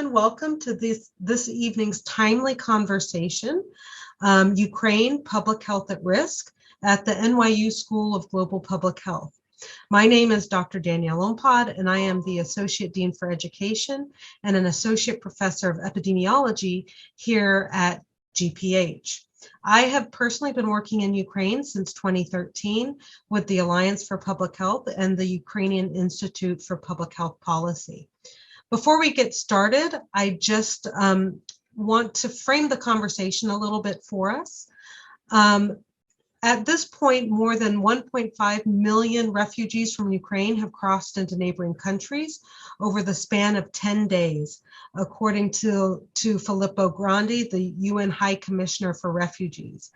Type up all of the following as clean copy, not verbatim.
everyone. Welcome to this evening's timely conversation, Ukraine, Public Health at Risk, at the NYU School of Global Public Health. My name is Dr. Danielle Ompad, and I am the Associate Dean for Education and an Associate Professor of Epidemiology here at GPH. I have personally been working in Ukraine since 2013 with the Alliance for Public Health and the Ukrainian Institute for Public Health Policy. Before we get started, I just want to frame the conversation a little bit for us. At this point, more than 1.5 million refugees from Ukraine have crossed into neighboring countries over the span of 10 days, according to Filippo Grandi, the UN High Commissioner for Refugees.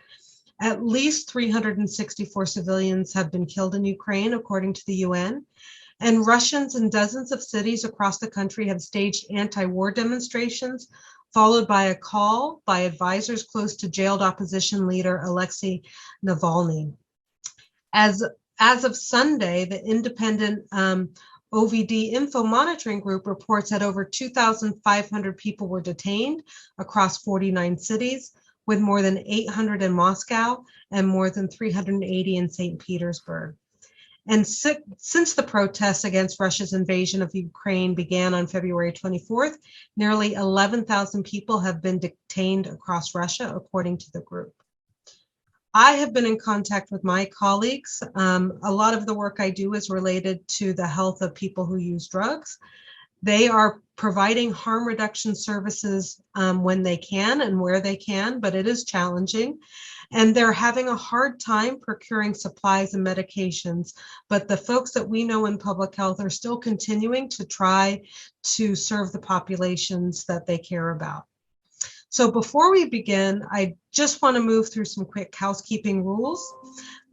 At least 364 civilians have been killed in Ukraine, according to the UN. And Russians in dozens of cities across the country have staged anti-war demonstrations, followed by a call by advisors close to jailed opposition leader Alexei Navalny. As of Sunday, the independent OVD Info Monitoring Group reports that over 2,500 people were detained across 49 cities, with more than 800 in Moscow and more than 380 in St. Petersburg. And since the protests against Russia's invasion of Ukraine began on February 24th, nearly 11,000 people have been detained across Russia, according to the group. I have been in contact with my colleagues. A lot of the work I do is related to the health of people who use drugs. They are providing harm reduction services when they can and where they can, but it is challenging. And they're having a hard time procuring supplies and medications. But the folks that we know in public health are still continuing to try to serve the populations that they care about. So before we begin, I just want to move through some quick housekeeping rules.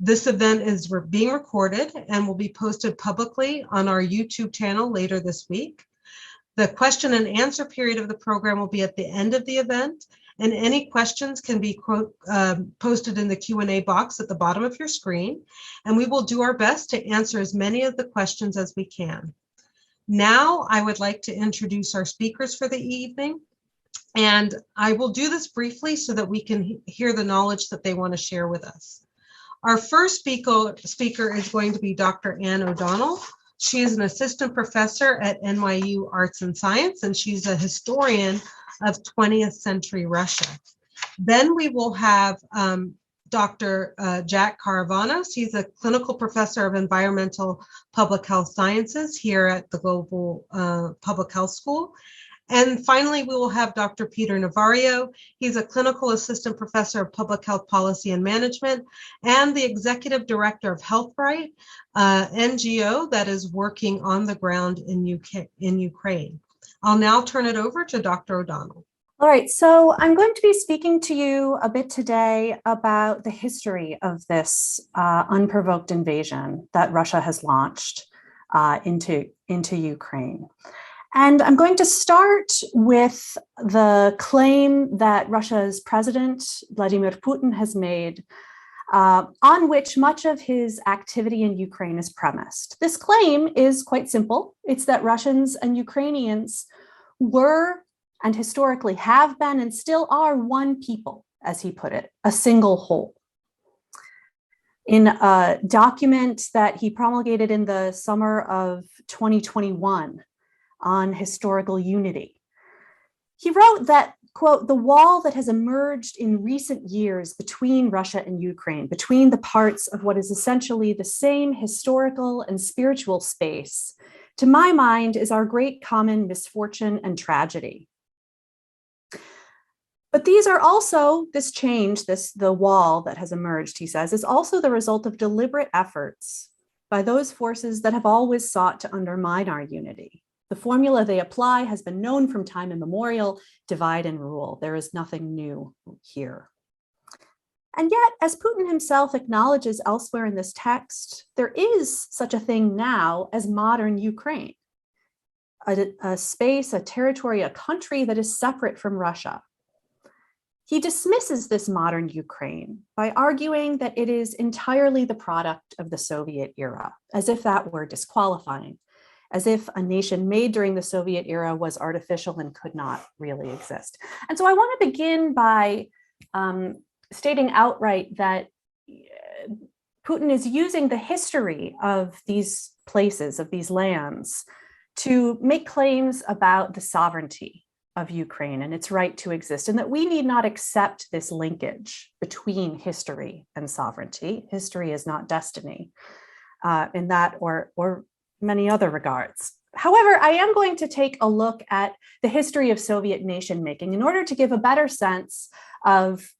This event is being recorded and will be posted publicly on our YouTube channel later this week. The question and answer period of the program will be at the end of the event, and any questions can be posted in the Q&A box at the bottom of your screen, and we will do our best to answer as many of the questions as we can. Now, I would like to introduce our speakers for the evening, and I will do this briefly so that we can hear the knowledge that they want to share with us. Our first speaker is going to be Dr. Anne O'Donnell. She is an assistant professor at NYU Arts and Science, and she's a historian of 20th century Russia. Then we will have Dr. Jack Karavannos. He's a clinical professor of environmental public health sciences here at the Global Public Health School. And finally, we will have Dr. Peter Navarro. He's a clinical assistant professor of public health policy and management and the executive director of HealthRight, NGO that is working on the ground in Ukraine. I'll now turn it over to Dr. O'Donnell. All right, so I'm going to be speaking to you a bit today about the history of this unprovoked invasion that Russia has launched into Ukraine. And I'm going to start with the claim that Russia's president, Vladimir Putin, has made, on which much of his activity in Ukraine is premised. This claim is quite simple. It's that Russians and Ukrainians were, and historically have been, and still are one people, as he put it, a single whole. In a document that he promulgated in the summer of 2021, on historical unity, he wrote that, quote, the wall that has emerged in recent years between Russia and Ukraine, between the parts of what is essentially the same historical and spiritual space, to my mind, is our great common misfortune and tragedy. But these are also, this change, the wall that has emerged, he says, is also the result of deliberate efforts by those forces that have always sought to undermine our unity. The formula they apply has been known from time immemorial: divide and rule. There is nothing new here. And yet, as Putin himself acknowledges elsewhere in this text, there is such a thing now as modern Ukraine, a space, a territory, a country that is separate from Russia. He dismisses this modern Ukraine by arguing that it is entirely the product of the Soviet era, as if that were disqualifying, as if a nation made during the Soviet era was artificial and could not really exist. And so I want to begin by stating outright that Putin is using the history of these places, of these lands, to make claims about the sovereignty of Ukraine and its right to exist, and that we need not accept this linkage between history and sovereignty. History is not destiny in that or many other regards. However, I am going to take a look at the history of Soviet nation making in order to give a better sense of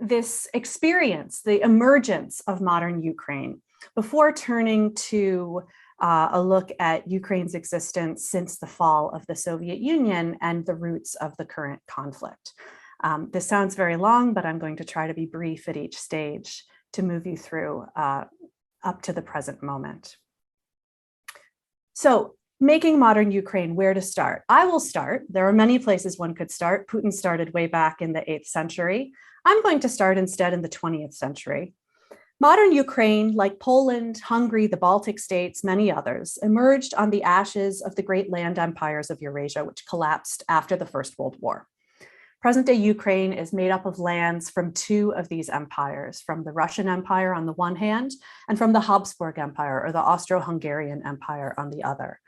this experience, the emergence of modern Ukraine, before turning to a look at Ukraine's existence since the fall of the Soviet Union and the roots of the current conflict. This sounds very long, but I'm going to try to be brief at each stage to move you through up to the present moment. So, making modern Ukraine, where to start? I will start. There are many places one could start. Putin started way back in the 8th century. I'm going to start instead in the 20th century. Modern Ukraine, like Poland, Hungary, the Baltic states, many others, emerged on the ashes of the great land empires of Eurasia, which collapsed after the First World War. Present-day Ukraine is made up of lands from two of these empires, from the Russian Empire on the one hand, and from the Habsburg Empire, or the Austro-Hungarian Empire, on the other.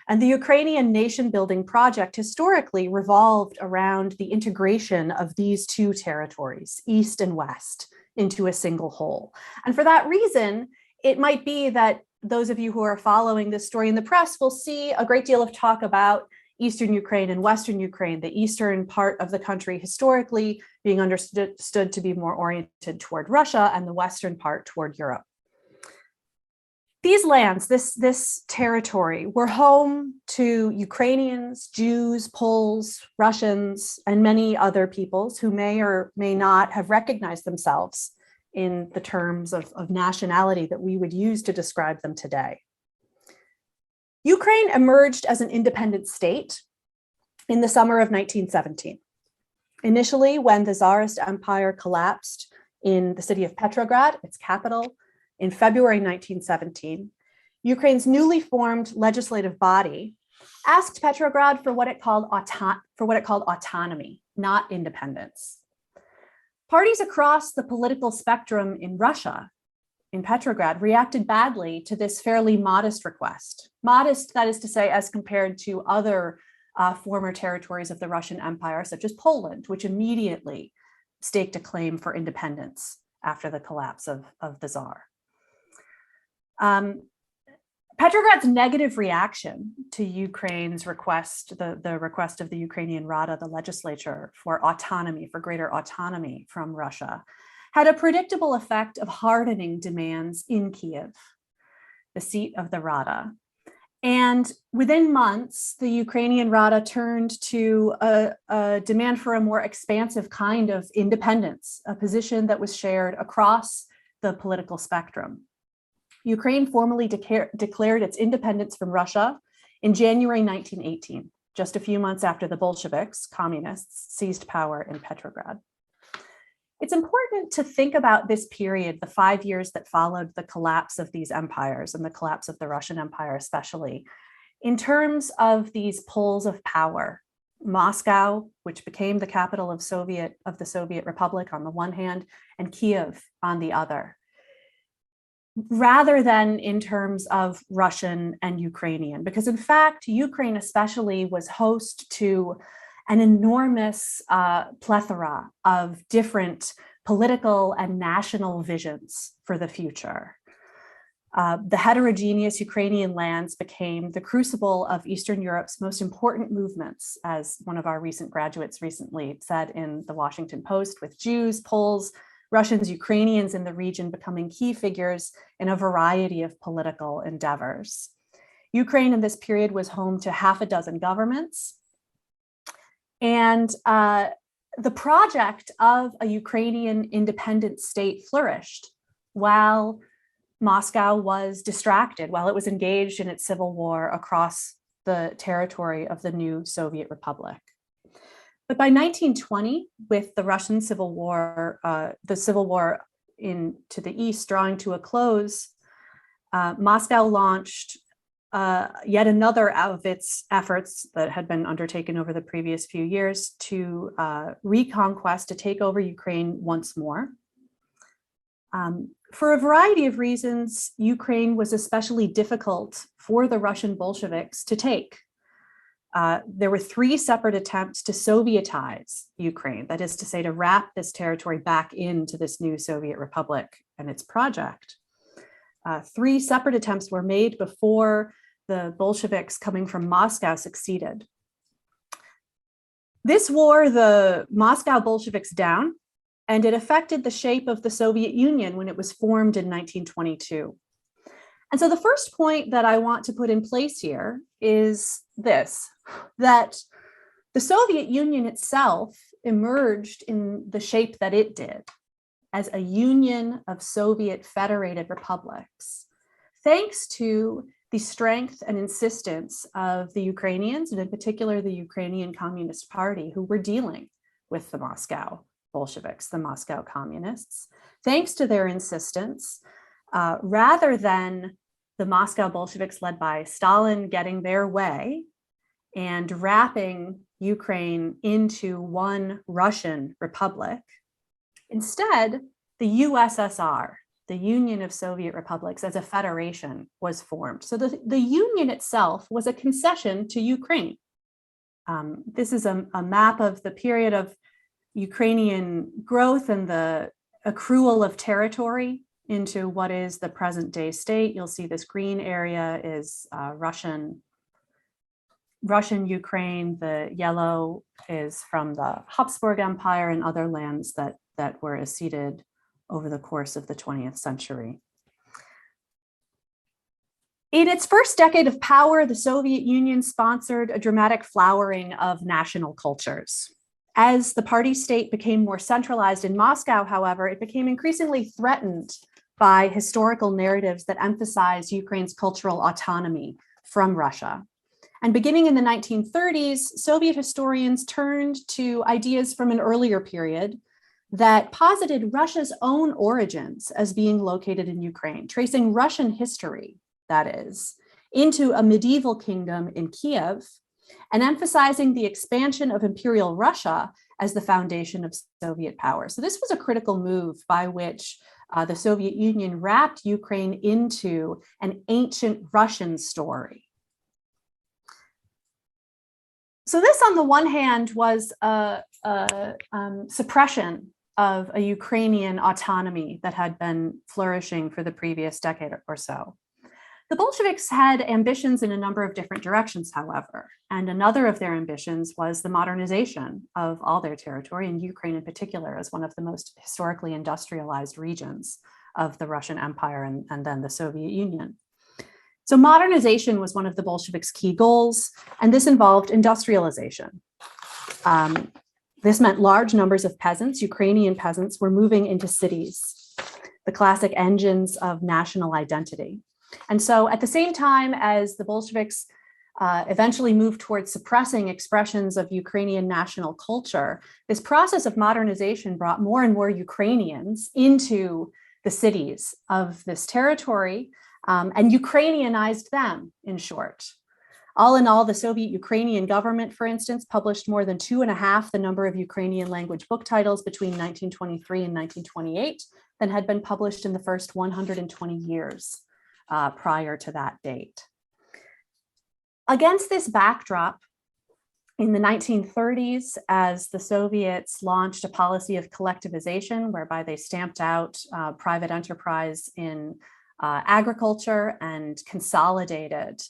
And the Ukrainian nation-building project historically revolved around the integration of these two territories, East and West, into a single whole. And for that reason, it might be that those of you who are following this story in the press will see a great deal of talk about Eastern Ukraine and Western Ukraine, the eastern part of the country historically being understood to be more oriented toward Russia and the western part toward Europe. These lands, this territory, were home to Ukrainians, Jews, Poles, Russians, and many other peoples who may or may not have recognized themselves in the terms of nationality that we would use to describe them today. Ukraine emerged as an independent state in the summer of 1917. Initially, when the Tsarist Empire collapsed in the city of Petrograd, its capital, in February 1917, Ukraine's newly formed legislative body asked Petrograd for what it called autonomy, not independence. Parties across the political spectrum in Russia, in Petrograd, reacted badly to this fairly modest request. Modest, that is to say, as compared to other former territories of the Russian Empire, such as Poland, which immediately staked a claim for independence after the collapse of the Tsar. Petrograd's negative reaction to Ukraine's request, the request of the Ukrainian Rada, the legislature, for autonomy, for greater autonomy from Russia, had a predictable effect of hardening demands in Kiev, the seat of the Rada. And within months, the Ukrainian Rada turned to a demand for a more expansive kind of independence, a position that was shared across the political spectrum. Ukraine formally declared its independence from Russia in January 1918, just a few months after the Bolsheviks, communists, seized power in Petrograd. It's important to think about this period, the 5 years that followed the collapse of these empires and the collapse of the Russian Empire especially, in terms of these poles of power. Moscow, which became the capital of the Soviet Republic on the one hand, and Kiev on the other, rather than in terms of Russian and Ukrainian, because in fact, Ukraine especially was host to an enormous plethora of different political and national visions for the future. The heterogeneous Ukrainian lands became the crucible of Eastern Europe's most important movements, as one of our recent graduates recently said in the Washington Post, with Jews, Poles, Russians, Ukrainians in the region becoming key figures in a variety of political endeavors. Ukraine in this period was home to half a dozen governments. And the project of a Ukrainian independent state flourished while Moscow was distracted, while it was engaged in its civil war across the territory of the new Soviet Republic. But by 1920, with the Russian Civil War, the civil war to the east drawing to a close, Moscow launched yet another of its efforts that had been undertaken over the previous few years to reconquest, to take over Ukraine once more. For a variety of reasons, Ukraine was especially difficult for the Russian Bolsheviks to take. There were 3 separate attempts to Sovietize Ukraine, that is to say, to wrap this territory back into this new Soviet republic and its project. 3 separate attempts were made before the Bolsheviks coming from Moscow succeeded. This wore the Moscow Bolsheviks down, and it affected the shape of the Soviet Union when it was formed in 1922. And so the first point that I want to put in place here is this, that the Soviet Union itself emerged in the shape that it did as a union of Soviet federated republics, thanks to the strength and insistence of the Ukrainians, and in particular the Ukrainian Communist Party, who were dealing with the Moscow Bolsheviks, the Moscow communists. Thanks to their insistence, rather than the Moscow Bolsheviks led by Stalin getting their way and wrapping Ukraine into one Russian republic, instead, the USSR, the Union of Soviet Republics, as a federation was formed. So the union itself was a concession to Ukraine. This is a map of the period of Ukrainian growth and the accrual of territory into what is the present day state. You'll see this green area is Russian Ukraine. The yellow is from the Habsburg Empire and other lands that were acceded over the course of the 20th century. In its first decade of power, the Soviet Union sponsored a dramatic flowering of national cultures. As the party state became more centralized in Moscow, however, it became increasingly threatened by historical narratives that emphasized Ukraine's cultural autonomy from Russia. And beginning in the 1930s, Soviet historians turned to ideas from an earlier period that posited Russia's own origins as being located in Ukraine, tracing Russian history, that is, into a medieval kingdom in Kiev, and emphasizing the expansion of Imperial Russia as the foundation of Soviet power. So this was a critical move by which the Soviet Union wrapped Ukraine into an ancient Russian story. So this, on the one hand, was a suppression of a Ukrainian autonomy that had been flourishing for the previous decade or so. The Bolsheviks had ambitions in a number of different directions, however, and another of their ambitions was the modernization of all their territory, and Ukraine in particular as one of the most historically industrialized regions of the Russian Empire and then the Soviet Union. So modernization was one of the Bolsheviks' key goals, and this involved industrialization. This meant large numbers of peasants, Ukrainian peasants, were moving into cities, the classic engines of national identity. And so at the same time as the Bolsheviks eventually moved towards suppressing expressions of Ukrainian national culture, this process of modernization brought more and more Ukrainians into the cities of this territory and Ukrainianized them, in short. All in all, the Soviet Ukrainian government, for instance, published more than 2.5 the number of Ukrainian language book titles between 1923 and 1928 than had been published in the first 120 years prior to that date. Against this backdrop, in the 1930s, as the Soviets launched a policy of collectivization, whereby they stamped out private enterprise in agriculture and consolidated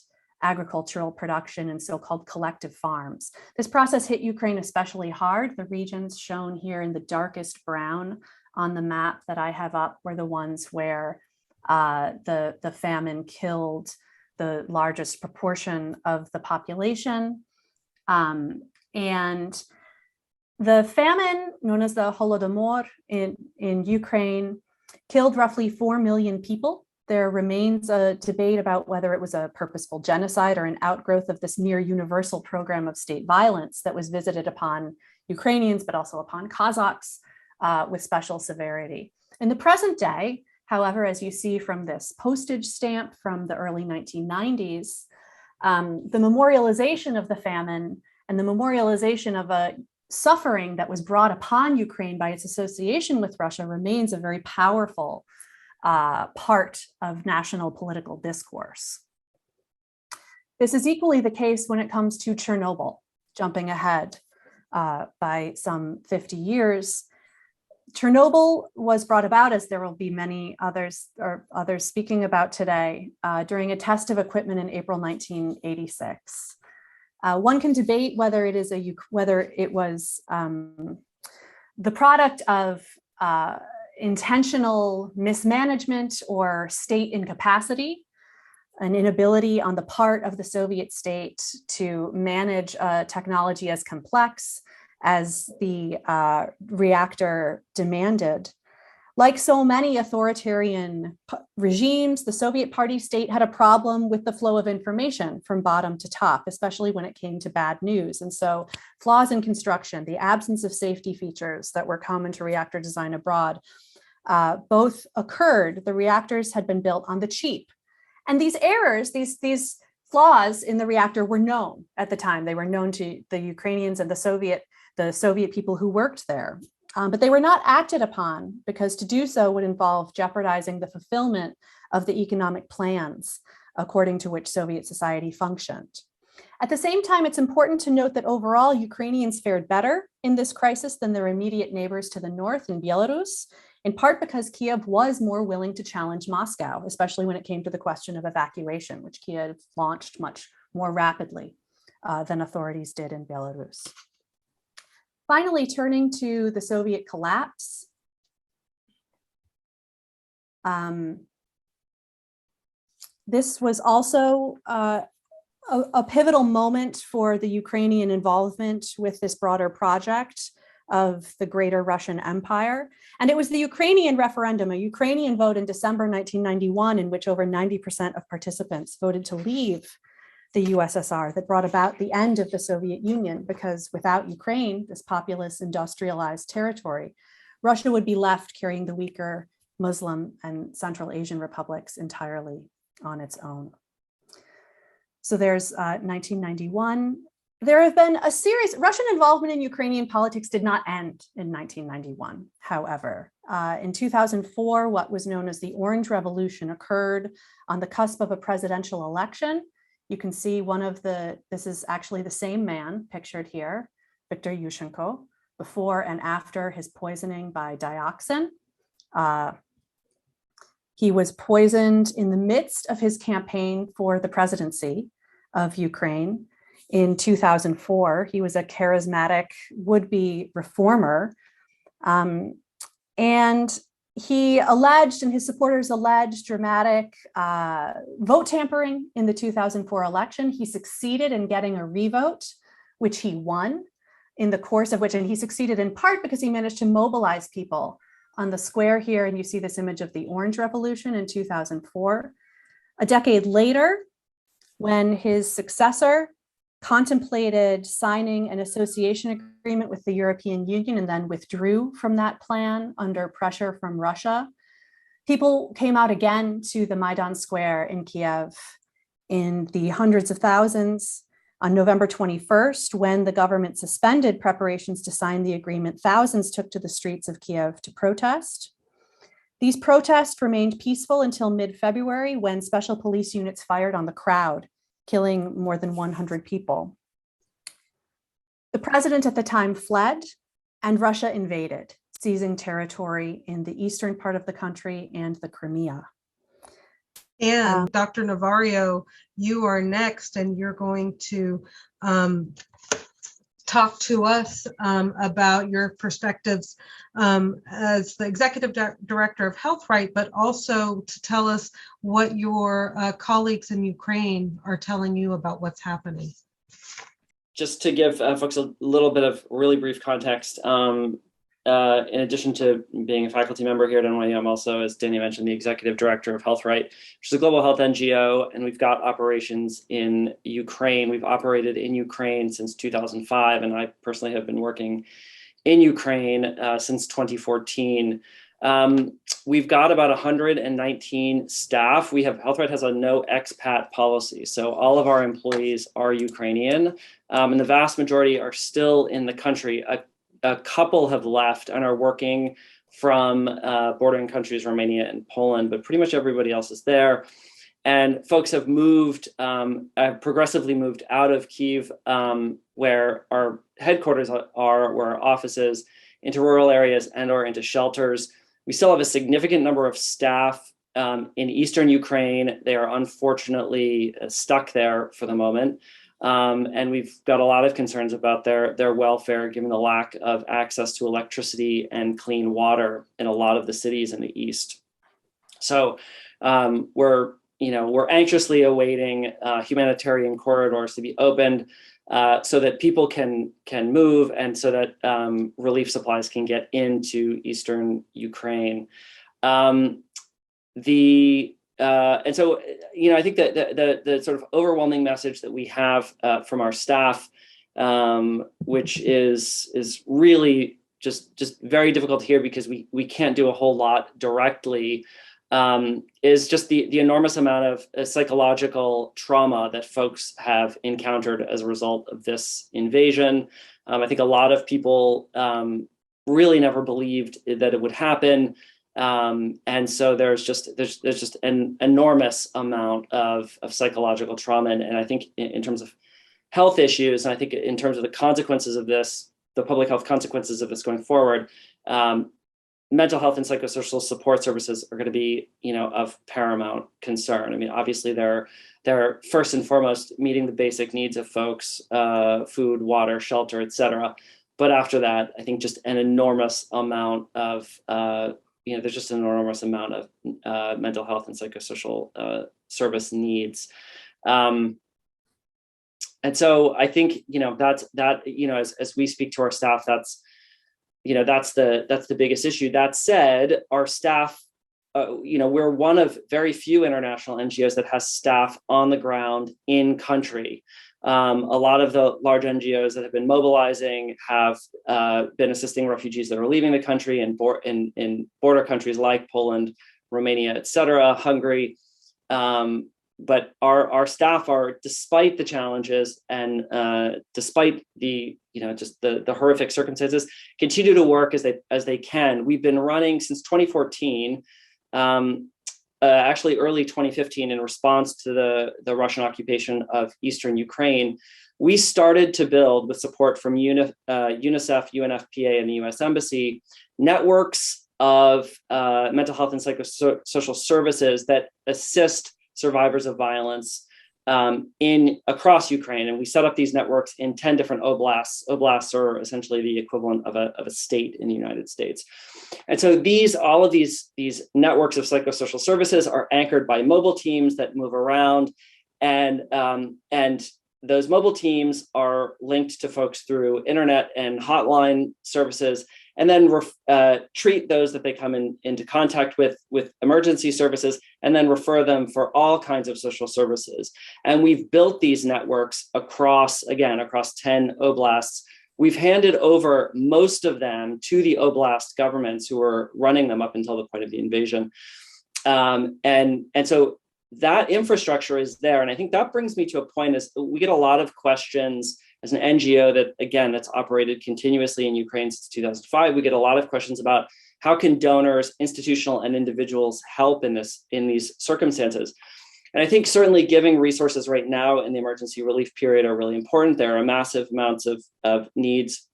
agricultural production in so-called collective farms. This process hit Ukraine especially hard. The regions shown here in the darkest brown on the map that I have up were the ones where the famine killed the largest proportion of the population. And the famine, known as the Holodomor in Ukraine, killed roughly 4 million people. There remains a debate about whether it was a purposeful genocide or an outgrowth of this near universal program of state violence that was visited upon Ukrainians, but also upon Kazakhs with special severity. In the present day, however, as you see from this postage stamp from the early 1990s, The memorialization of the famine and the memorialization of a suffering that was brought upon Ukraine by its association with Russia remains a very powerful part of national political discourse. This is equally the case when it comes to Chernobyl, jumping ahead by some 50 years. Chernobyl was brought about, as there will be many others speaking about today, during a test of equipment in April 1986. One can debate whether it was the product of intentional mismanagement or state incapacity, an inability on the part of the Soviet state to manage a technology as complex as the reactor demanded. Like so many authoritarian regimes, the Soviet Party state had a problem with the flow of information from bottom to top, especially when it came to bad news. And so flaws in construction, the absence of safety features that were common to reactor design abroad, both occurred. The reactors had been built on the cheap. And these errors, these flaws in the reactor were known at the time. They were known to the Ukrainians and the Soviet people who worked there. But they were not acted upon because to do so would involve jeopardizing the fulfillment of the economic plans according to which Soviet society functioned. At the same time, it's important to note that overall Ukrainians fared better in this crisis than their immediate neighbors to the north in Belarus, in part because Kiev was more willing to challenge Moscow, especially when it came to the question of evacuation, which Kiev launched much more rapidly than authorities did in Belarus. Finally, turning to the Soviet collapse. This was also a pivotal moment for the Ukrainian involvement with this broader project of the greater Russian Empire. And it was the Ukrainian referendum, a Ukrainian vote in December 1991, in which over 90% of participants voted to leave the USSR, that brought about the end of the Soviet Union, because without Ukraine, this populous industrialized territory, Russia would be left carrying the weaker Muslim and Central Asian republics entirely on its own. So there's 1991. There have been a series, Russian involvement in Ukrainian politics did not end in 1991, however. In 2004, what was known as the Orange Revolution occurred on the cusp of a presidential election. You can see this is actually the same man pictured here, Viktor Yushchenko, before and after his poisoning by dioxin. He was poisoned in the midst of his campaign for the presidency of Ukraine in 2004. He was a charismatic would-be reformer. And he alleged, and his supporters alleged, dramatic vote tampering in the 2004 election. He succeeded in getting a revote, which he won, in the course of which, and he succeeded in part because he managed to mobilize people on the square here. And you see this image of the Orange Revolution in 2004. A decade later, when his successor contemplated signing an association agreement with the European Union and then withdrew from that plan under pressure from Russia, people came out again to the Maidan Square in Kiev in the hundreds of thousands. On November 21st, when the government suspended preparations to sign the agreement, thousands took to the streets of Kiev to protest. These protests remained peaceful until mid-February, when special police units fired on the crowd, killing more than 100 people. The president at the time fled, and Russia invaded, seizing territory in the eastern part of the country and the Crimea. And Dr. Navarro, you are next, and you're going to talk to us about your perspectives as the Executive Director of HealthRight, but also to tell us what your colleagues in Ukraine are telling you about what's happening. Just to give folks a little bit of really brief context, in addition to being a faculty member here at NYU, I'm also, as Danny mentioned, the Executive Director of HealthRight, which is a global health NGO, and we've got operations in Ukraine. We've operated in Ukraine since 2005, and I personally have been working in Ukraine since 2014. We've got about 119 staff. HealthRight has a no expat policy, so all of our employees are Ukrainian, and the vast majority are still in the country. A couple have left and are working from bordering countries, Romania and Poland, but pretty much everybody else is there. And folks have progressively moved out of Kyiv, where our headquarters are, where our offices, into rural areas and or into shelters. We still have a significant number of staff in eastern Ukraine. They are unfortunately stuck there for the moment. And we've got a lot of concerns about their welfare, given the lack of access to electricity and clean water in a lot of the cities in the east. So we're anxiously awaiting humanitarian corridors to be opened so that people can move and so that relief supplies can get into eastern Ukraine. And so, I think that the sort of overwhelming message that we have from our staff, which is really just very difficult to hear because we can't do a whole lot directly, is just the enormous amount of psychological trauma that folks have encountered as a result of this invasion. I think a lot of people really never believed that it would happen. And so there's just an enormous amount of psychological trauma. And I think in terms of health issues, and I think in terms of the consequences of this, the public health consequences of this going forward, mental health and psychosocial support services are going to be, of paramount concern. I mean, obviously they're first and foremost meeting the basic needs of folks, food, water, shelter, et cetera. But after that, I think just an enormous amount of, there's just an enormous amount of mental health and psychosocial service needs. And so I think, as we speak to our staff, that's the biggest issue. That said, our staff, we're one of very few international NGOs that has staff on the ground in country. A lot of the large NGOs that have been mobilizing have been assisting refugees that are leaving the country in border countries like Poland, Romania, et cetera, Hungary. But our staff are, despite the challenges and despite the the horrific circumstances, continue to work as they can. We've been running since 2014, actually early 2015, in response to the Russian occupation of eastern Ukraine. We started to build, with support from UNICEF, UNFPA, and the U.S. Embassy, networks of mental health and psychosocial services that assist survivors of violence across Ukraine. And we set up these networks in 10 different oblasts. Oblasts are essentially the equivalent of a state in the United States. And so all of these networks of psychosocial services are anchored by mobile teams that move around. And those mobile teams are linked to folks through internet and hotline services, and then treat those that they come into contact with emergency services, and then refer them for all kinds of social services. And we've built these networks across 10 oblasts. We've handed over most of them to the oblast governments who were running them up until the point of the invasion. And so that infrastructure is there. And I think that brings me to a point, is we get a lot of questions as an NGO that's operated continuously in Ukraine since 2005. We get a lot of questions about how can donors, institutional and individuals, help in these circumstances. And I think certainly giving resources right now in the emergency relief period are really important. There are massive amounts of needs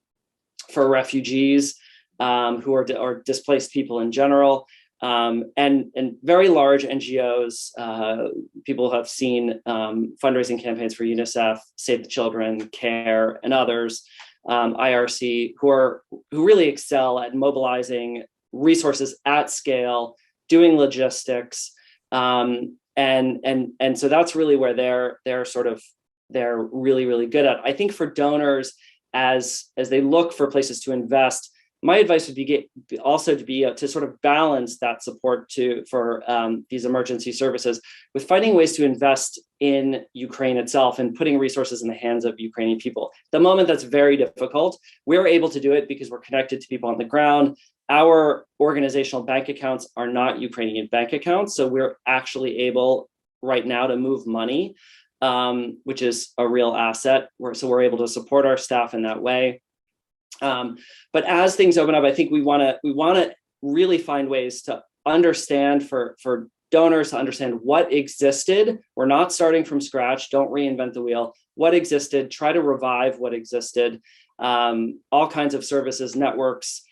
for refugees who are displaced people in general. And very large NGOs, people have seen fundraising campaigns for UNICEF, Save the Children, CARE, and others, IRC, who really excel at mobilizing resources at scale, doing logistics, and so that's really where they're really, really good at. I think for donors, as they look for places to invest, my advice would be also to be to sort of balance that support for these emergency services with finding ways to invest in Ukraine itself and putting resources in the hands of Ukrainian people. At the moment, that's very difficult. We're able to do it because we're connected to people on the ground. Our organizational bank accounts are not Ukrainian bank accounts, so we're actually able right now to move money, which is a real asset. So we're able to support our staff in that way. But as things open up, I think we want to really find ways to understand for donors to understand what existed. We're not starting from scratch. Don't reinvent the wheel. What existed, try to revive what existed. All kinds of services, networks,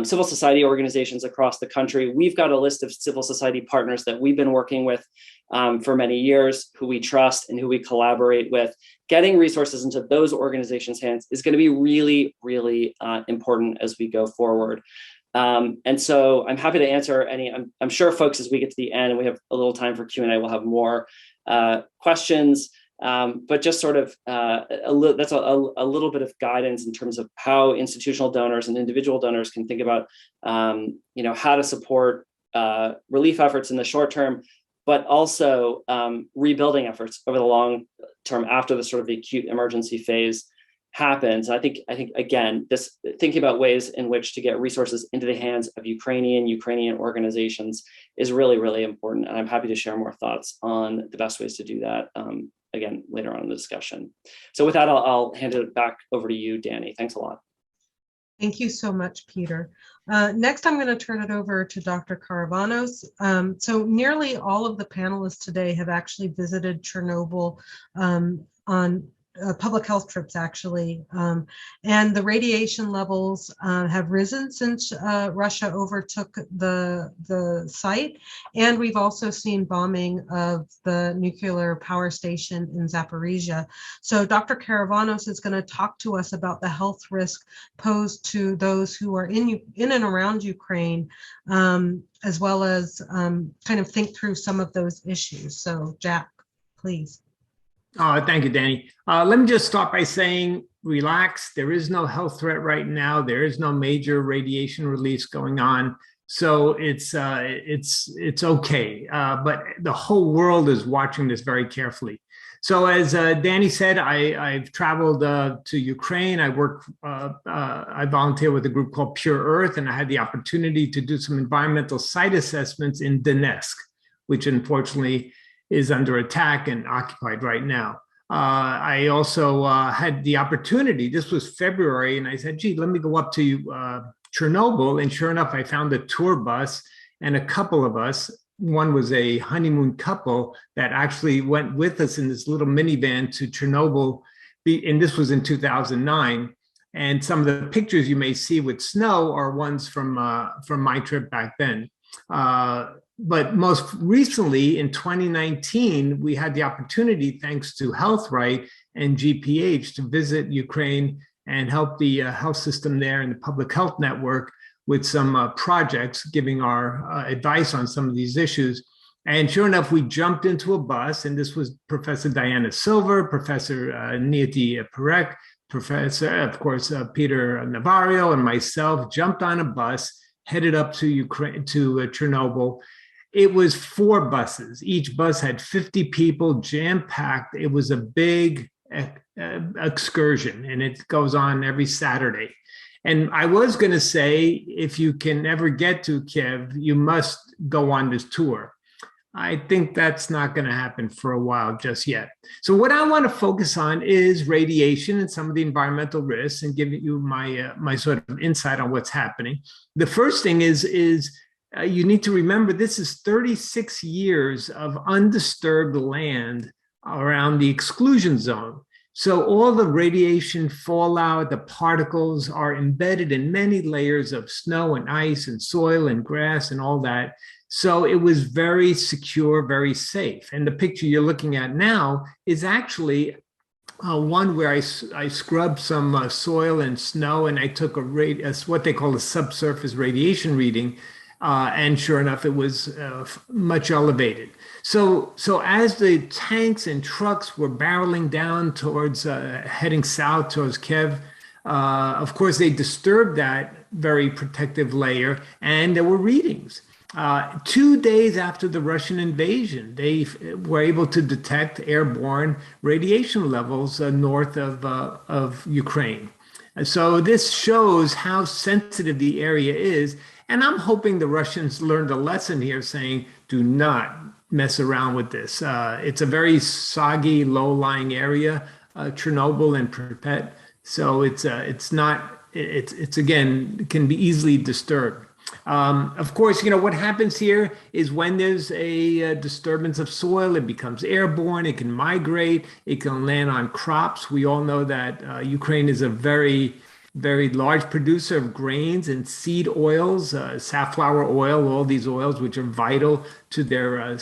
civil society organizations across the country. We've got a list of civil society partners that we've been working with for many years, who we trust and who we collaborate with. Getting resources into those organizations' hands is going to be really, really important as we go forward. And so I'm happy to answer any, I'm sure folks, as we get to the end and we have a little time for Q&A, we'll have more questions. But just sort of that's a little bit of guidance in terms of how institutional donors and individual donors can think about how to support relief efforts in the short term, but also rebuilding efforts over the long term after the sort of acute emergency phase happens. And I think again, this thinking about ways in which to get resources into the hands of Ukrainian organizations is really, really important. And I'm happy to share more thoughts on the best ways to do that again later on in the discussion. So with that, I'll hand it back over to you, Danny. Thanks a lot. Thank you so much, Peter. Next, I'm going to turn it over to Dr. Karavanos. So nearly all of the panelists today have actually visited Chernobyl on public health trips, actually. And the radiation levels have risen since Russia overtook the site. And we've also seen bombing of the nuclear power station in Zaporizhia. So Dr. Karavanos is going to talk to us about the health risk posed to those who are in and around Ukraine, as well as kind of think through some of those issues. So Jack, please. Thank you, Danny. Let me just start by saying, relax. There is no health threat right now. There is no major radiation release going on. So it's okay. But the whole world is watching this very carefully. So as Danny said, I've traveled to Ukraine. I volunteer with a group called Pure Earth, and I had the opportunity to do some environmental site assessments in Donetsk, which unfortunately is under attack and occupied right now. I also had the opportunity, this was February, and I said, gee, let me go up to Chernobyl. And sure enough, I found a tour bus and a couple of us. One was a honeymoon couple that actually went with us in this little minivan to Chernobyl. And this was in 2009. And some of the pictures you may see with snow are ones from my trip back then. But most recently, in 2019, we had the opportunity, thanks to HealthRight and GPH, to visit Ukraine and help the health system there and the public health network with some projects, giving our advice on some of these issues. And sure enough, we jumped into a bus, and this was Professor Diana Silver, Professor Niiti Parekh, Professor, of course, Peter Navarro, and myself jumped on a bus, headed up to Ukraine, to Chernobyl. It was 4 buses. Each bus had 50 people, jam-packed. It was a big excursion, and it goes on every Saturday. And I was going to say, if you can ever get to Kiev, you must go on this tour. I think that's not going to happen for a while just yet. So what I want to focus on is radiation and some of the environmental risks, and give you my sort of insight on what's happening. The first thing is you need to remember, this is 36 years of undisturbed land around the exclusion zone. So all the radiation fallout, the particles are embedded in many layers of snow and ice and soil and grass and all that. So it was very secure, very safe. And the picture you're looking at now is actually one where I scrubbed some soil and snow, and I took what they call a subsurface radiation reading. And sure enough, it was much elevated. So as the tanks and trucks were barreling down towards, heading south towards Kiev, Of course, they disturbed that very protective layer, and there were readings. 2 days after the Russian invasion, they were able to detect airborne radiation levels north of Ukraine. So this shows how sensitive the area is. And I'm hoping the Russians learned a lesson here, saying, do not mess around with this. It's a very soggy, low-lying area, Chernobyl and Pripyat. So it's again, it can be easily disturbed. Of course, what happens here is when there's a disturbance of soil, it becomes airborne, it can migrate, it can land on crops. We all know that Ukraine is a very, very large producer of grains and seed oils, safflower oil, all these oils which are vital to their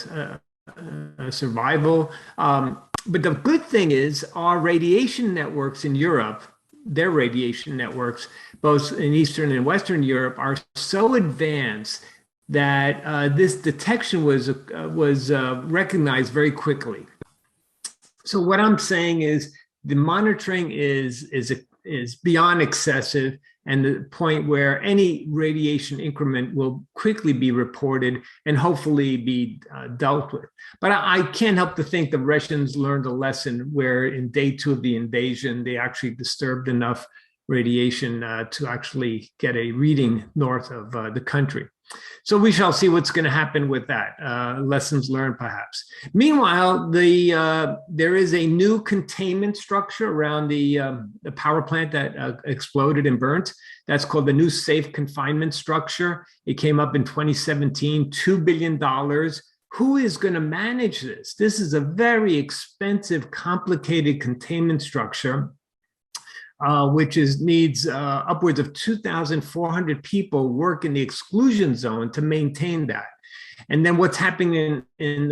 survival. But the good thing is our radiation networks in Europe, their radiation networks, both in Eastern and Western Europe, are so advanced that this detection was recognized very quickly. So what I'm saying is the monitoring is beyond excessive, and the point where any radiation increment will quickly be reported and hopefully be dealt with. But I can't help to think the Russians learned a lesson where in day 2 of the invasion, they actually disturbed enough radiation to actually get a reading north of the country. So we shall see what's going to happen with that. Lessons learned, perhaps. Meanwhile, there is a new containment structure around the power plant that exploded and burnt. That's called the new safe confinement structure. It came up in 2017, $2 billion. Who is going to manage this? This is a very expensive, complicated containment structure, which needs upwards of 2,400 people work in the exclusion zone to maintain that. And then what's happening in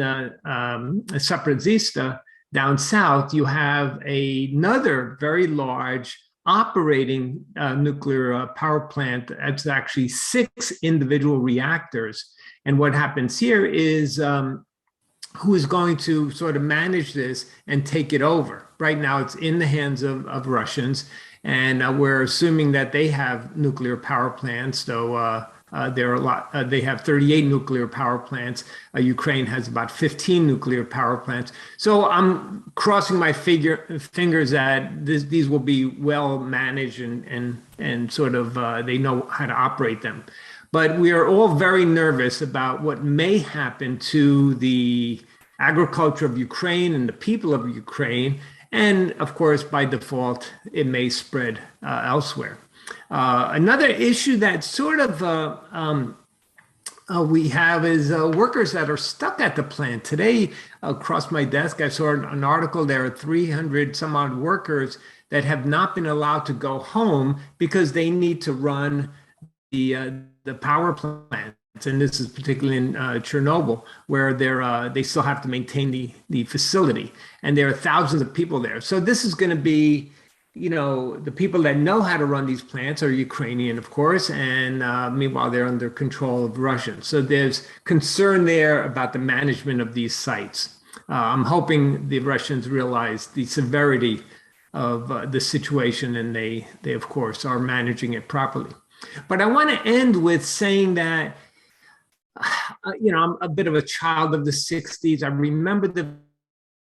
Zaporizhzhia down south, you have another very large operating nuclear power plant. That's actually 6 individual reactors. And what happens here is who is going to sort of manage this and take it over? Right now, it's in the hands of Russians, and we're assuming that they have nuclear power plants. So there are a lot. They have 38 nuclear power plants. Ukraine has about 15 nuclear power plants. So I'm crossing my fingers that these will be well managed and sort of they know how to operate them. But we are all very nervous about what may happen to the agriculture of Ukraine and the people of Ukraine. And of course, by default, it may spread elsewhere. Another issue that sort of we have is workers that are stuck at the plant. Today, across my desk, I saw an article. There are 300 some odd workers that have not been allowed to go home because they need to run the power plant. And this is particularly in Chernobyl, where they still have to maintain the facility, and there are thousands of people there. So this is going to be, the people that know how to run these plants are Ukrainian, of course, and meanwhile they're under control of Russians. So there's concern there about the management of these sites. I'm hoping the Russians realize the severity of the situation, and they of course are managing it properly. But I want to end with saying that, I'm a bit of a child of the 60s. I remember the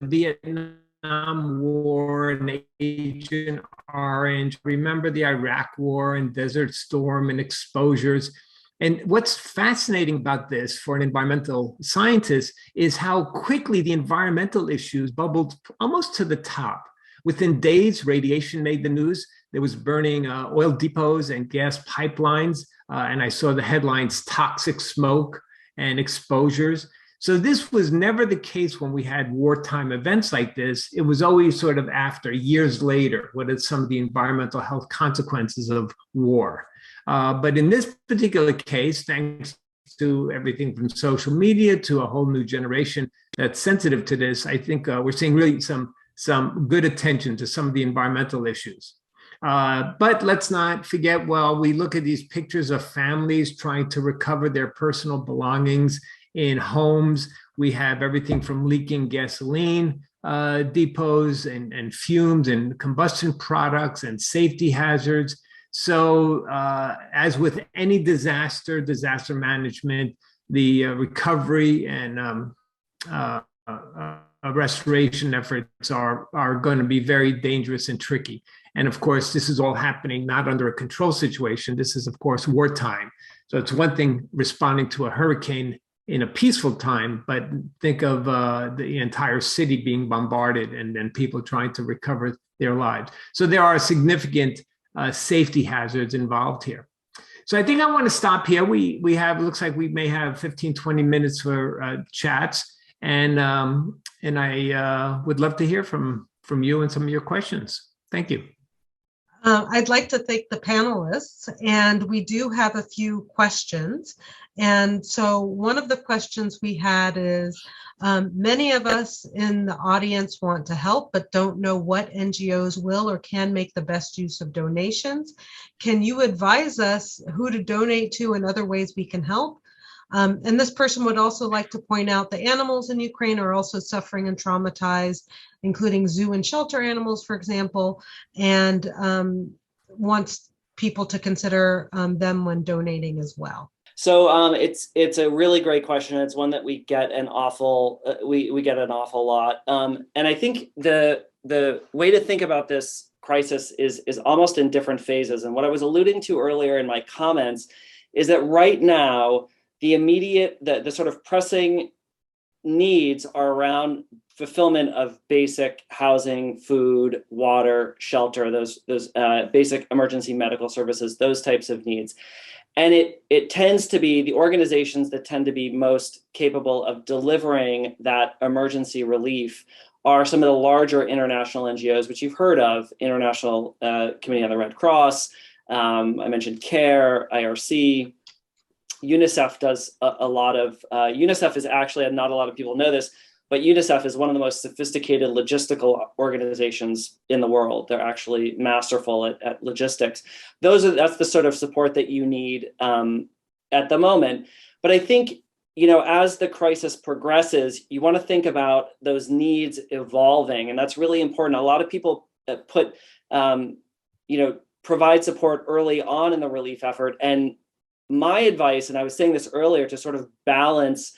Vietnam War and Agent Orange. Remember the Iraq War and Desert Storm and exposures. And what's fascinating about this for an environmental scientist is how quickly the environmental issues bubbled almost to the top. Within days, radiation made the news. There was burning oil depots and gas pipelines. And I saw the headlines, toxic smoke and exposures. So this was never the case when we had wartime events like this. It was always sort of after, years later, what are some of the environmental health consequences of war. But in this particular case, thanks to everything from social media to a whole new generation that's sensitive to this, I think we're seeing really some good attention to some of the environmental issues. But let's not forget, while we look at these pictures of families trying to recover their personal belongings in homes, we have everything from leaking gasoline depots and fumes and combustion products and safety hazards. So as with any disaster management, the recovery and restoration efforts are going to be very dangerous and tricky. And of course, this is all happening not under a control situation. This is, of course, wartime. So it's one thing responding to a hurricane in a peaceful time, but think of the entire city being bombarded and then people trying to recover their lives. So there are significant safety hazards involved here. So I think I want to stop here. We have, looks like we may have 15, 20 minutes for chats. And I would love to hear from you and some of your questions. Thank you. I'd like to thank the panelists, and we do have a few questions. And so one of the questions we had is, many of us in the audience want to help, but don't know what NGOs will or can make the best use of donations. Can you advise us who to donate to and other ways we can help? And this person would also like to point out the animals in Ukraine are also suffering and traumatized, including zoo and shelter animals, for example, and wants people to consider them when donating as well. So it's a really great question. It's one that we get an awful lot. And I think the way to think about this crisis is almost in different phases. And what I was alluding to earlier in my comments is that right now, the sort of pressing needs are around fulfillment of basic housing, food, water, shelter, those basic emergency medical services, those types of needs. And it tends to be the organizations that tend to be most capable of delivering that emergency relief are some of the larger international NGOs, which you've heard of, International Committee on the Red Cross. I mentioned CARE, IRC. UNICEF does a lot of, UNICEF is actually, and not a lot of people know this, but UNICEF is one of the most sophisticated logistical organizations in the world. They're actually masterful at logistics. That's the sort of support that you need at the moment. But I think, as the crisis progresses, you want to think about those needs evolving, and that's really important. A lot of people provide support early on in the relief effort, and my advice, and I was saying this earlier, to sort of balance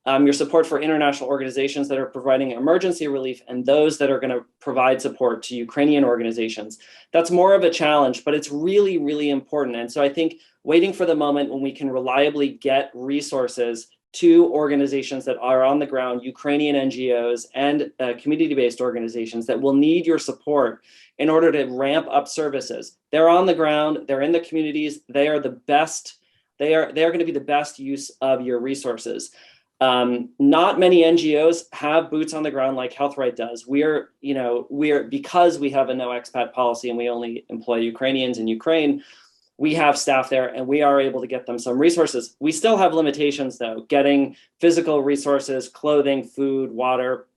your support for international organizations that are providing emergency relief and those that are going to provide support to Ukrainian organizations. That's more of a challenge, but it's really, really important. And so I think waiting for the moment when we can reliably get resources to organizations that are on the ground, Ukrainian NGOs and community-based organizations that will need your support in order to ramp up services. They're on the ground, they're in the communities, they are the best. They are going to be the best use of your resources. Not many NGOs have boots on the ground like HealthRight does. Because we have a no expat policy and we only employ Ukrainians in Ukraine, we have staff there and we are able to get them some resources. We still have limitations though, getting physical resources, clothing, food, water.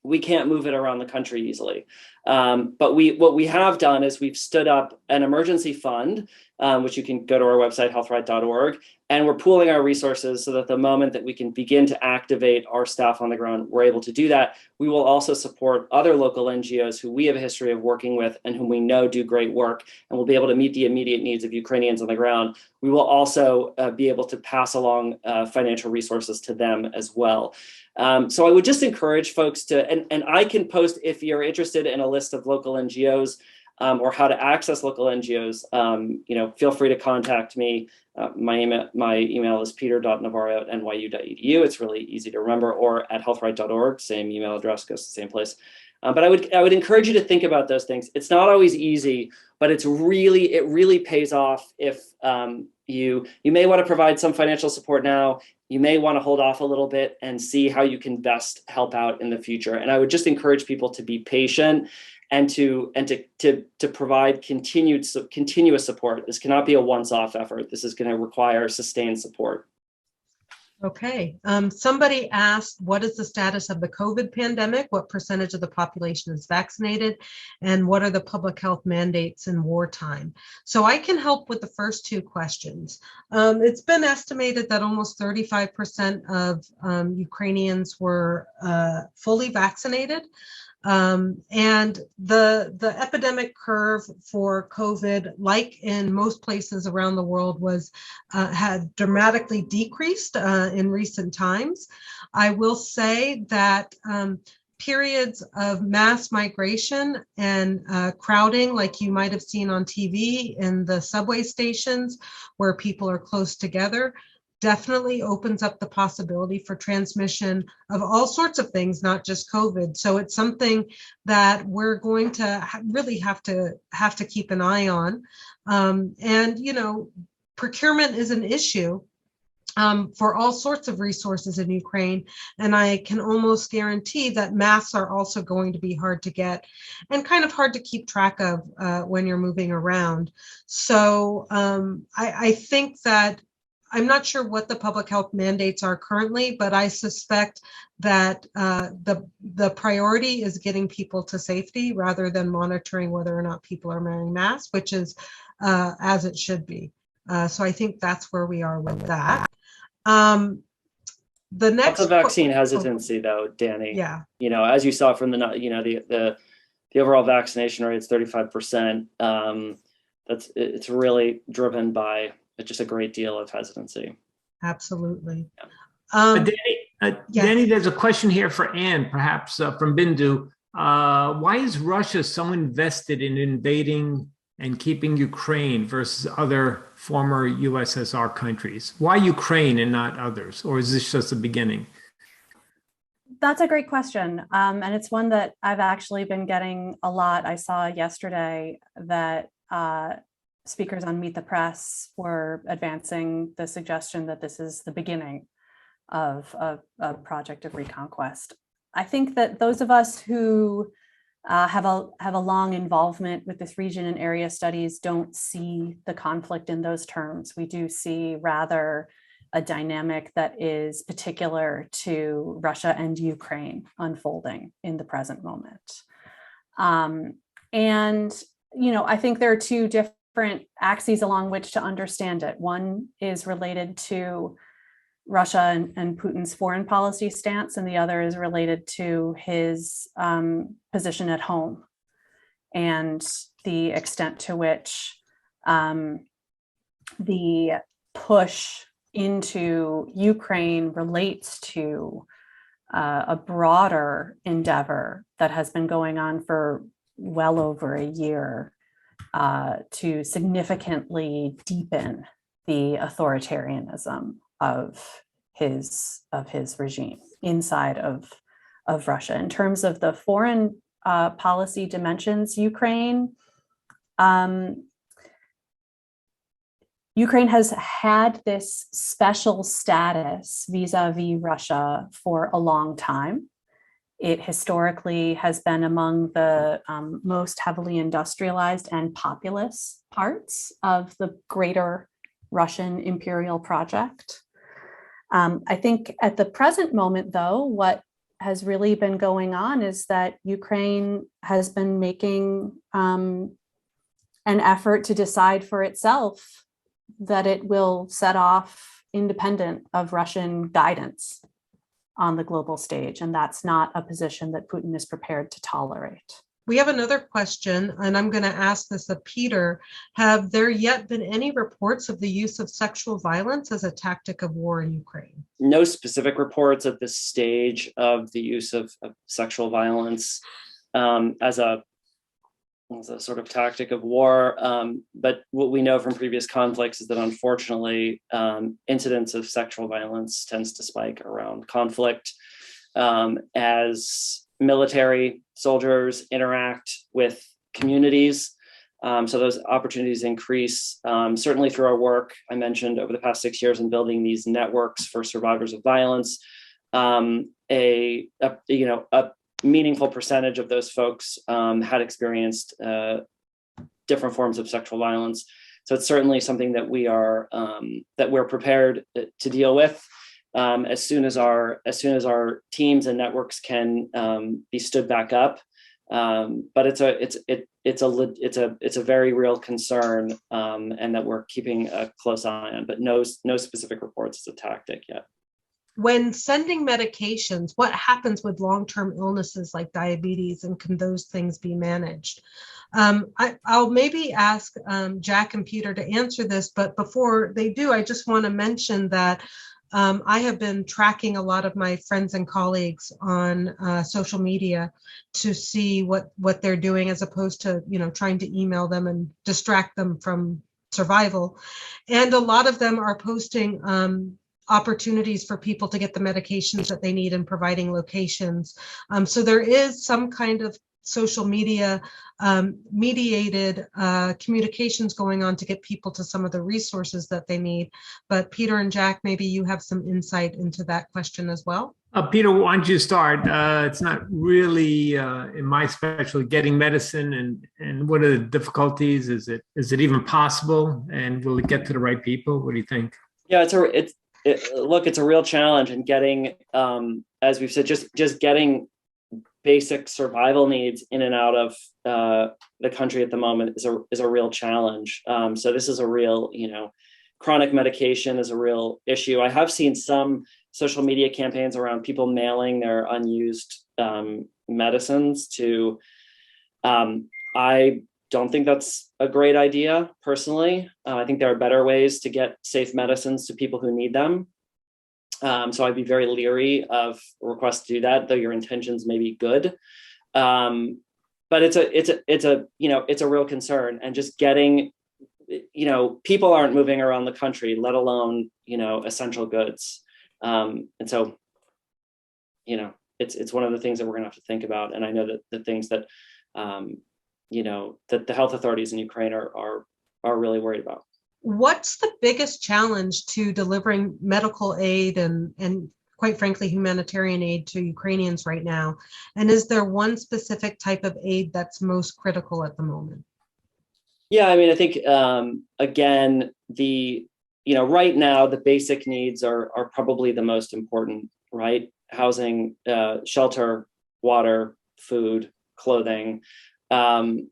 We can't move it around the country easily. But what we have done is we've stood up an emergency fund, which you can go to our website, healthright.org, and we're pooling our resources so that the moment that we can begin to activate our staff on the ground, we're able to do that. We will also support other local NGOs who we have a history of working with and whom we know do great work, and we'll be able to meet the immediate needs of Ukrainians on the ground. We will also be able to pass along financial resources to them as well. So I would just encourage folks to, and I can post, if you're interested in a list of local NGOs or how to access local NGOs, feel free to contact me. My email is peter.navarro@nyu.edu. It's really easy to remember, or at healthright.org, same email address, goes to the same place. But I would encourage you to think about those things. It's not always easy, but it really pays off if you may want to provide some financial support now. You may want to hold off a little bit and see how you can best help out in the future. And I would just encourage people to be patient and to provide continuous support. This cannot be a once-off effort. This is going to require sustained support. Okay. Somebody asked, what is the status of the COVID pandemic? What percentage of the population is vaccinated? And what are the public health mandates in wartime? So I can help with the first two questions. It's been estimated that almost 35% of Ukrainians were fully vaccinated. And the epidemic curve for COVID, like in most places around the world, had dramatically decreased in recent times. I will say that periods of mass migration and crowding, like you might have seen on TV in the subway stations where people are close together, definitely opens up the possibility for transmission of all sorts of things, not just COVID. So it's something that we're going to really have to keep an eye on. And, you know, procurement is an issue for all sorts of resources in Ukraine. And I can almost guarantee that masks are also going to be hard to get and kind of hard to keep track of when you're moving around. So I think that I'm not sure what the public health mandates are currently, but I suspect that the priority is getting people to safety rather than monitoring whether or not people are wearing masks, which is as it should be. So I think that's where we are with that. The next Lots of vaccine hesitancy, though, Danny. Yeah. You know, as you saw from the overall vaccination rate is 35%. It's really driven by just a great deal of hesitancy. Absolutely. Yeah. Danny, there's a question here for Anne, perhaps from Bindu. Why is Russia so invested in invading and keeping Ukraine versus other former USSR countries? Why Ukraine and not others? Or is this just the beginning? That's a great question. And it's one that I've actually been getting a lot. I saw yesterday that speakers on Meet the Press were advancing the suggestion that this is the beginning of a project of reconquest. I think that those of us who have a long involvement with this region and area studies don't see the conflict in those terms. We do see rather a dynamic that is particular to Russia and Ukraine unfolding in the present moment. And, you know, I think there are two different axes along which to understand it. One is related to Russia and Putin's foreign policy stance, and the other is related to his position at home and the extent to which the push into Ukraine relates to a broader endeavor that has been going on for well over a year to significantly deepen the authoritarianism of his regime inside of Russia. In terms of the foreign policy dimensions, Ukraine has had this special status vis-a-vis Russia for a long time. It historically has been among the most heavily industrialized and populous parts of the greater Russian imperial project. I think at the present moment, though, what has really been going on is that Ukraine has been making an effort to decide for itself that it will set off independent of Russian guidance on the global stage. And that's not a position that Putin is prepared to tolerate. We have another question, and I'm going to ask this of Peter. Have there yet been any reports of the use of sexual violence as a tactic of war in Ukraine? No specific reports at this stage of the use of sexual violence as a sort of tactic of war. But what we know from previous conflicts is that unfortunately, incidents of sexual violence tends to spike around conflict as military soldiers interact with communities. So those opportunities increase, certainly through our work I mentioned over the past 6 years in building these networks for survivors of violence. A meaningful percentage of those folks had experienced different forms of sexual violence. So it's certainly something that we're prepared to deal with. as soon as our teams and networks can be stood back up. But it's a very real concern, and that we're keeping a close eye on. But no specific reports as a tactic yet. When sending medications, what happens with long-term illnesses like diabetes, and can those things be managed? I'll maybe ask Jack and Peter to answer this, but before they do, I just want to mention that I have been tracking a lot of my friends and colleagues on social media to see what they're doing, as opposed to, trying to email them and distract them from survival. And a lot of them are posting opportunities for people to get the medications that they need and providing locations. So there is some kind of social media mediated communications going on to get people to some of the resources that they need. But Peter and Jack, maybe you have some insight into that question as well. Peter, why don't you start? It's not really in my specialty, getting medicine, and what are the difficulties? Is it even possible? And will it get to the right people? What do you think? Yeah, it's a real challenge, and getting, as we've said, just getting basic survival needs in and out of the country at the moment is a real challenge. So this is a real, chronic medication is a real issue. I have seen some social media campaigns around people mailing their unused medicines to. I don't think that's a great idea personally. I think there are better ways to get safe medicines to people who need them. So I'd be very leery of requests to do that, though your intentions may be good. But it's a real concern, and just getting, people aren't moving around the country, let alone, essential goods. And so, it's one of the things that we're going to have to think about. And I know that the things that, that the health authorities in Ukraine are really worried about. What's the biggest challenge to delivering medical aid and quite frankly, humanitarian aid to Ukrainians right now? And is there one specific type of aid that's most critical at the moment? Yeah, I think, again, right now, the basic needs are probably the most important, right? Housing, shelter, water, food, clothing. And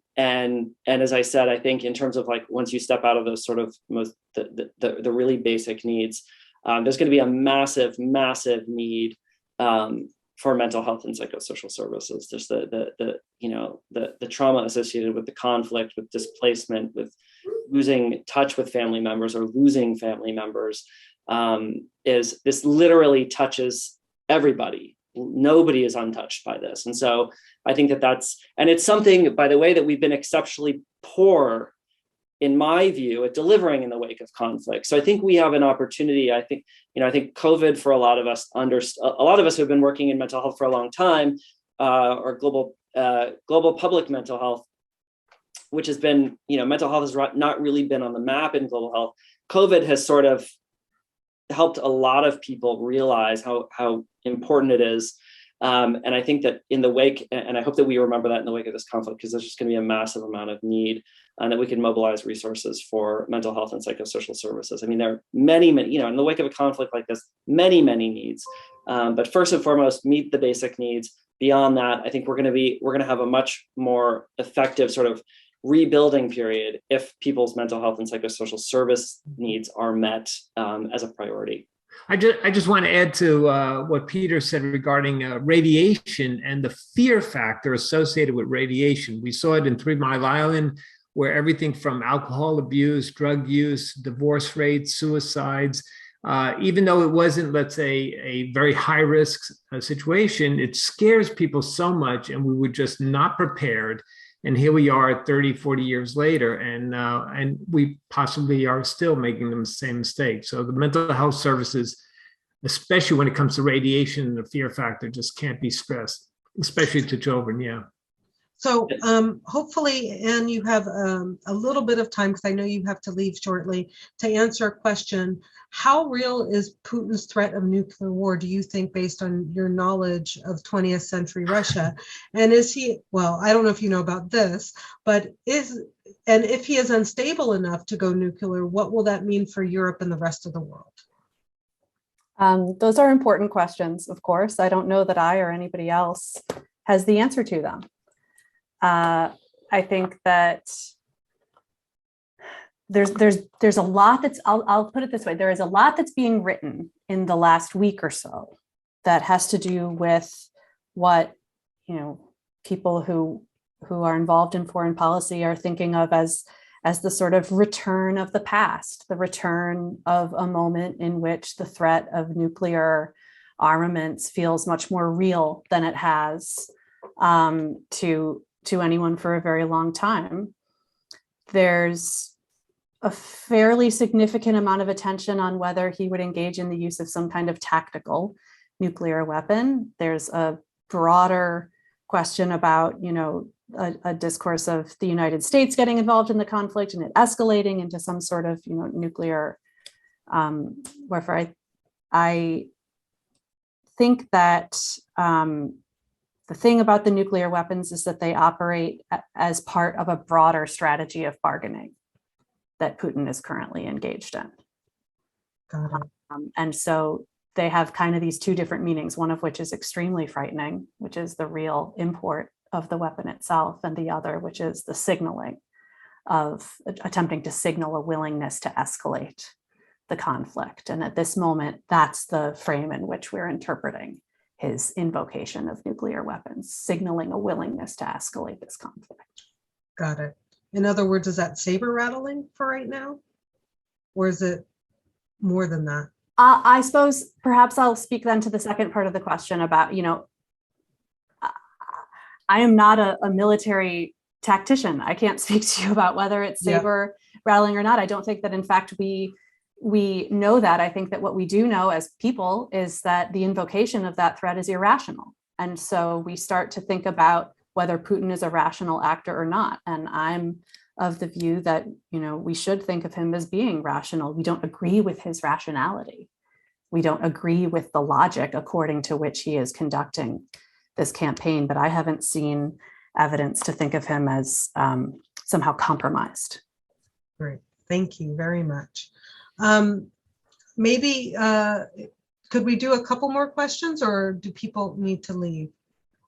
as I said, I think in terms of once you step out of those sort of the really basic needs, there's going to be a massive need for mental health and psychosocial services. There's the trauma associated with the conflict, with displacement, with losing touch with family members or losing family members. This literally touches everybody. Nobody is untouched by this. And so I think and it's something, by the way, that we've been exceptionally poor, in my view, at delivering in the wake of conflict. So I think we have an opportunity. I think COVID, for a lot of us who have been working in mental health for a long time, or global public mental health, which has been, mental health has not really been on the map in global health. COVID has sort of helped a lot of people realize how important it is. And I think that in the wake, and I hope that we remember that in the wake of this conflict, because there's just going to be a massive amount of need, and that we can mobilize resources for mental health and psychosocial services. There are many, in the wake of a conflict like this, many needs. But first and foremost, meet the basic needs. Beyond that, I think we're going to have a much more effective sort of rebuilding period if people's mental health and psychosocial service needs are met as a priority. I just want to add to what Peter said regarding radiation and the fear factor associated with radiation. We saw it in 3 Mile Island, where everything from alcohol abuse, drug use, divorce rates, suicides, even though it wasn't, let's say, a very high risk situation, it scares people so much, and we were just not prepared. And here we are 30, 40 years later, and we possibly are still making the same mistake. So the mental health services, especially when it comes to radiation and the fear factor, just can't be stressed, especially to children. Yeah. So hopefully, Anne, you have a little bit of time, because I know you have to leave shortly, to answer a question. How real is Putin's threat of nuclear war, do you think, based on your knowledge of 20th century Russia? And is he, well, I don't know if you know about this, but if he is unstable enough to go nuclear, what will that mean for Europe and the rest of the world? Those are important questions, of course. I don't know that I or anybody else has the answer to them. I think that there's a lot that's, I'll put it this way, there is a lot that's being written in the last week or so that has to do with what, people who are involved in foreign policy are thinking of as the sort of return of the past, the return of a moment in which the threat of nuclear armaments feels much more real than it has to anyone for a very long time. There's a fairly significant amount of attention on whether he would engage in the use of some kind of tactical nuclear weapon. There's a broader question about, a discourse of the United States getting involved in the conflict and it escalating into some sort of, nuclear warfare. I think that the thing about the nuclear weapons is that they operate as part of a broader strategy of bargaining that Putin is currently engaged in. Got it. And so they have kind of these two different meanings, one of which is extremely frightening, which is the real import of the weapon itself, and the other, which is the signaling of attempting to signal a willingness to escalate the conflict. And at this moment, that's the frame in which we're interpreting his invocation of nuclear weapons, signaling a willingness to escalate this conflict. Got it. In other words, is that saber rattling for right now? Or is it more than that? I suppose perhaps I'll speak then to the second part of the question about, I am not a military tactician. I can't speak to you about whether it's saber rattling or not. I don't think that, in fact, we know that. I think that what we do know as people is that the invocation of that threat is irrational. And so we start to think about whether Putin is a rational actor or not. And I'm of the view that, we should think of him as being rational. We don't agree with his rationality. We don't agree with the logic according to which he is conducting this campaign, but I haven't seen evidence to think of him as somehow compromised. Great, thank you very much. Maybe could we do a couple more questions, or do people need to leave?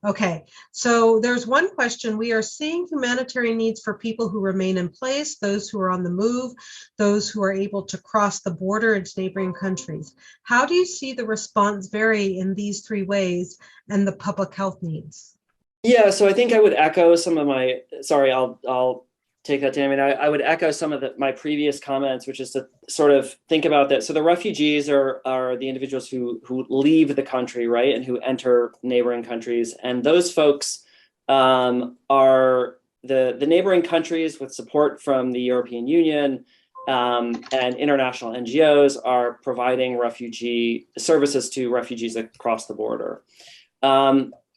Okay, so there's one question. We are seeing humanitarian needs for people who remain in place, those who are on the move, those who are able to cross the border into neighboring countries. How do you see the response vary in these three ways and the public health needs? Yeah, so I think I would echo some of my, I'll take that, Tammy. I would echo some of my previous comments, which is to sort of think about that. So the refugees are the individuals who leave the country, right, and who enter neighboring countries. And those folks are the neighboring countries with support from the European Union and international NGOs are providing refugee services to refugees across the border.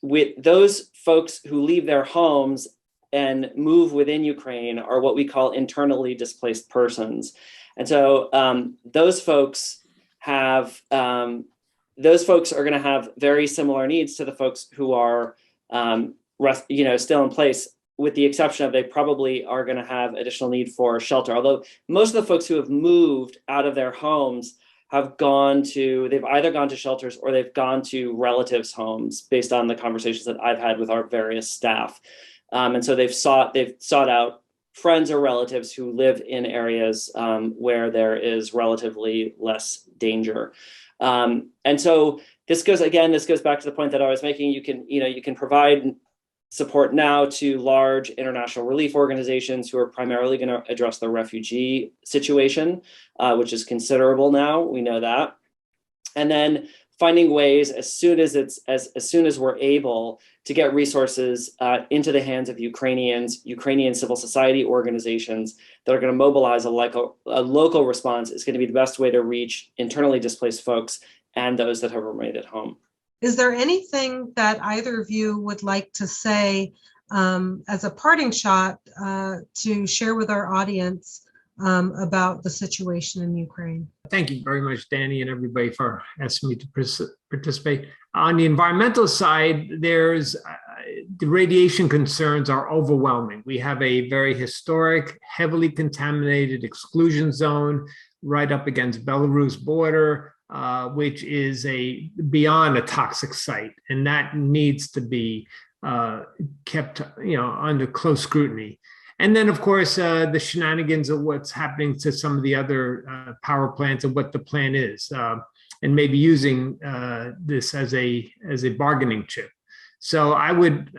With those folks who leave their homes and move within Ukraine are what we call internally displaced persons. And so those folks are going to have very similar needs to the folks who are still in place, with the exception of they probably are going to have additional need for shelter. Although most of the folks who have moved out of their homes they've either gone to shelters or they've gone to relatives' homes, based on the conversations that I've had with our various staff. And so they've sought out friends or relatives who live in areas where there is relatively less danger. And so this goes back to the point that I was making. You can provide support now to large international relief organizations who are primarily going to address the refugee situation, which is considerable now. We know that. And then finding ways as soon as we're able to get resources into the hands of Ukrainian civil society organizations that are going to mobilize a local response is going to be the best way to reach internally displaced folks and those that have remained at home. Is there anything that either of you would like to say as a parting shot to share with our audience about the situation in Ukraine? Thank you very much, Danny, and everybody for asking me to participate. On the environmental side, the radiation concerns are overwhelming. We have a very historic, heavily contaminated exclusion zone right up against Belarus border. which is beyond a toxic site, and that needs to be kept, under close scrutiny. And then, of course, the shenanigans of what's happening to some of the other power plants and what the plan is, and maybe using this as a bargaining chip. So I would,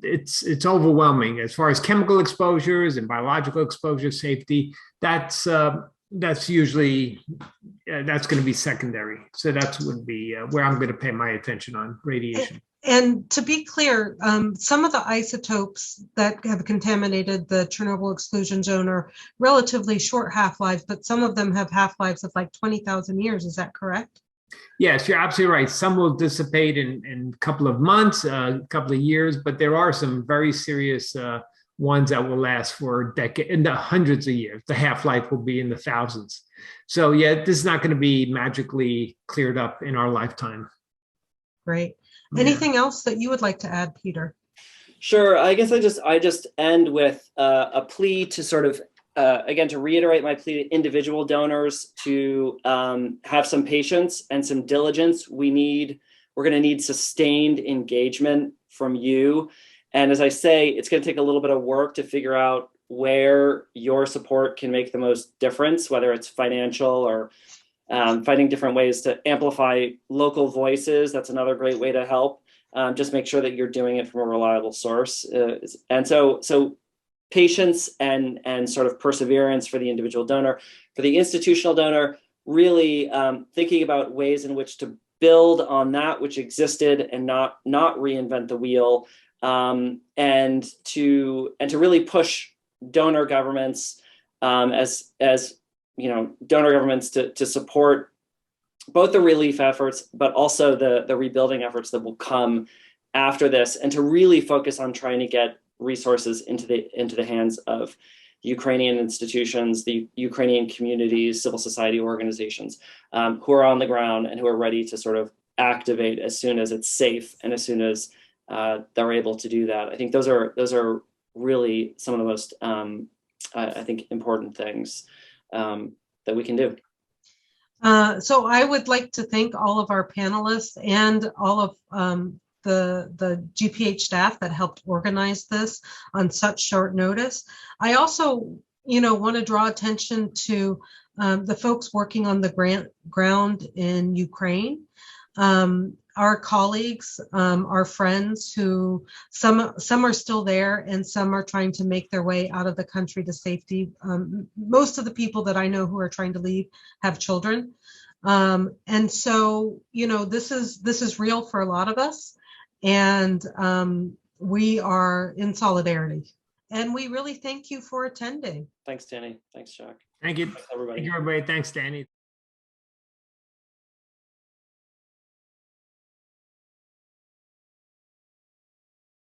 it's overwhelming as far as chemical exposures and biological exposure safety. That's usually that's going to be secondary. So that would be where I'm going to pay my attention on radiation. And to be clear, some of the isotopes that have contaminated the Chernobyl exclusion zone are relatively short half-lives, but some of them have half-lives of like 20,000 years. Is that correct? Yes, you're absolutely right. Some will dissipate in a couple of months, a couple of years, but there are some very serious ones that will last for decades, in the hundreds of years. The half-life will be in the thousands. So yeah, this is not going to be magically cleared up in our lifetime. Great. Anything else that you would like to add, Peter? Sure. I guess I just end with a plea to sort of, again, to reiterate my plea to individual donors to have some patience and some diligence. We're going to need sustained engagement from you. And as I say, it's going to take a little bit of work to figure out where your support can make the most difference, whether it's financial or finding different ways to amplify local voices. That's another great way to help. Just make sure that you're doing it from a reliable source. And so patience and sort of perseverance for the individual donor. For the institutional donor, really thinking about ways in which to build on that which existed and not reinvent the wheel, and to really push donor governments as donor governments to support both the relief efforts, but also the rebuilding efforts that will come after this, and to really focus on trying to get resources into the hands of Ukrainian institutions, the Ukrainian communities, civil society organizations who are on the ground and who are ready to sort of activate as soon as it's safe and as soon as they're able to do that. I think those are really some of the most I think important things that we can do. So I would like to thank all of our panelists and all of the GPH staff that helped organize this on such short notice. I also, want to draw attention to the folks working on the ground in Ukraine. Our colleagues, our friends who some are still there and some are trying to make their way out of the country to safety. Most of the people that I know who are trying to leave have children. And so, this is real for a lot of us, and we are in solidarity. And we really thank you for attending. Thanks, Danny. Thanks, Jack. Thank you. Thanks, everybody. Thank you, everybody. Thanks, Danny.